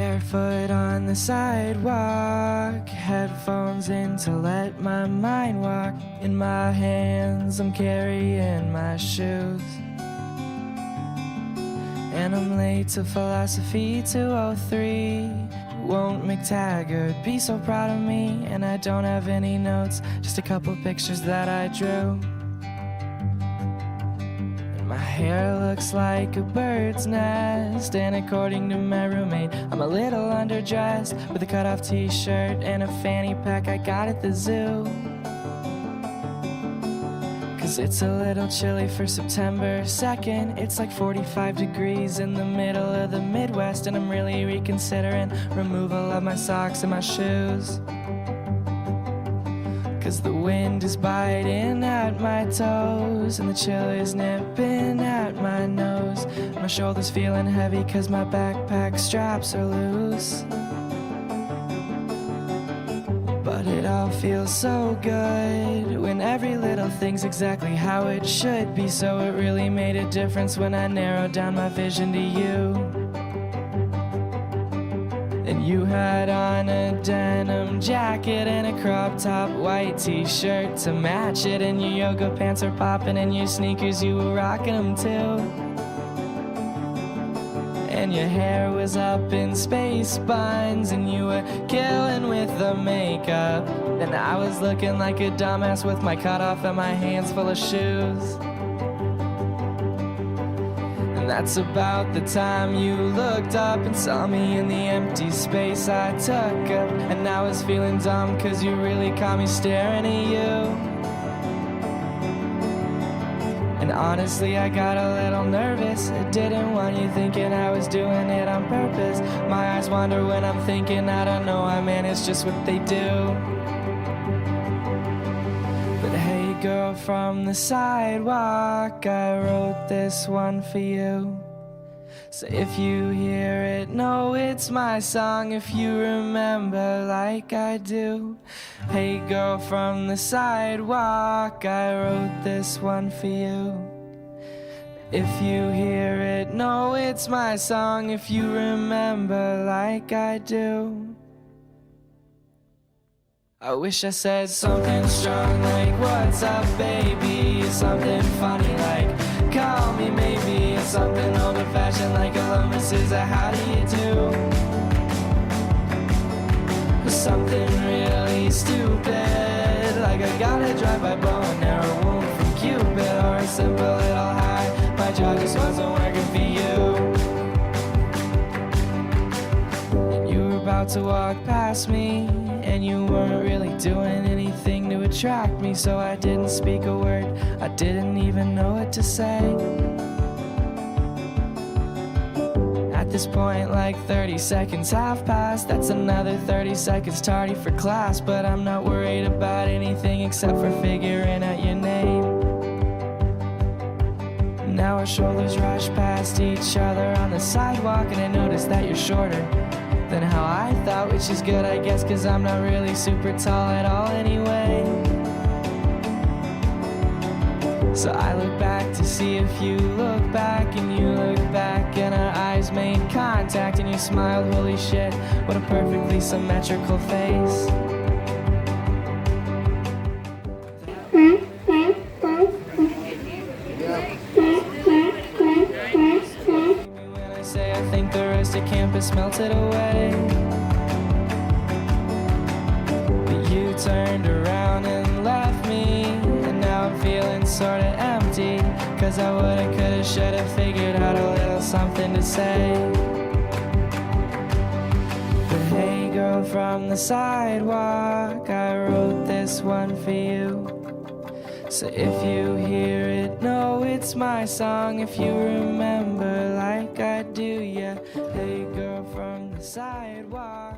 Barefoot on the sidewalk, headphones in to let my mind walk. In my hands I'm carrying my shoes, and I'm late to philosophy 203. Won't McTaggart be so proud of me? And I don't have any notes, just a couple pictures that I drew. My hair looks like a bird's nest, and according to my roommate, I'm a little underdressed, with a cut-off t-shirt and a fanny pack I got at the zoo. 'Cause it's a little chilly for September 2nd. It's like 45 degrees in the middle of the Midwest, and I'm really reconsidering removal of my socks and my shoes. 'Cause the wind is biting at my toes, and the chill is nipping at my nose. My shoulders feeling heavy 'cause my backpack straps are loose. But it all feels so good when every little thing's exactly how it should be. So it really made a difference when I narrowed down my vision to you. And you had on a denim jacket and a crop top white t-shirt to match it, and your yoga pants are popping, and your sneakers, you were rocking them too. And your hair was up in space buns, and you were killing with the makeup, and I was looking like a dumbass with my cutoff and my hands full of shoes. That's about the time you looked up and saw me in the empty space I took up. And I was feeling dumb 'cause you really caught me staring at you. And honestly, I got a little nervous. I didn't want you thinking I was doing it on purpose. My eyes wander when I'm thinking, I don't know, I mean, it's just what they do. Hey girl from the sidewalk, I wrote this one for you. So if you hear it, know it's my song, if you remember like I do. Hey girl from the sidewalk, I wrote this one for you. If you hear it, know it's my song, if you remember like I do. I wish I said something strong like, what's up baby? Something funny like, call me maybe. Something old-fashioned like a love missus, how do you do? Something really stupid like I gotta drive by bow and arrow wound from Cupid. Or a simple little high, my jaw just wasn't working for you. And you were about to walk past me, and you weren't really doing anything to attract me, so I didn't speak a word, I didn't even know what to say. At this point, like 30 seconds have passed. That's another 30 seconds tardy for class, but I'm not worried about anything except for figuring out your name. Now our shoulders rush past each other on the sidewalk, and I notice that you're shorter than how I thought, which is good I guess, 'cause I'm not really super tall at all anyway. So I look back to see if you look back, and you look back, and our eyes made contact, and you smiled, holy shit, what a perfectly symmetrical face. When I say I think the rest of campus melted away, but you turned around and left me, and now I'm feeling sorta empty, 'cause I woulda, coulda, shoulda figured out a little something to say. But hey girl from the sidewalk, I wrote this one for you. So if you hear it, know it's my song, if you remember like I do, yeah. Hey girl from the sidewalk.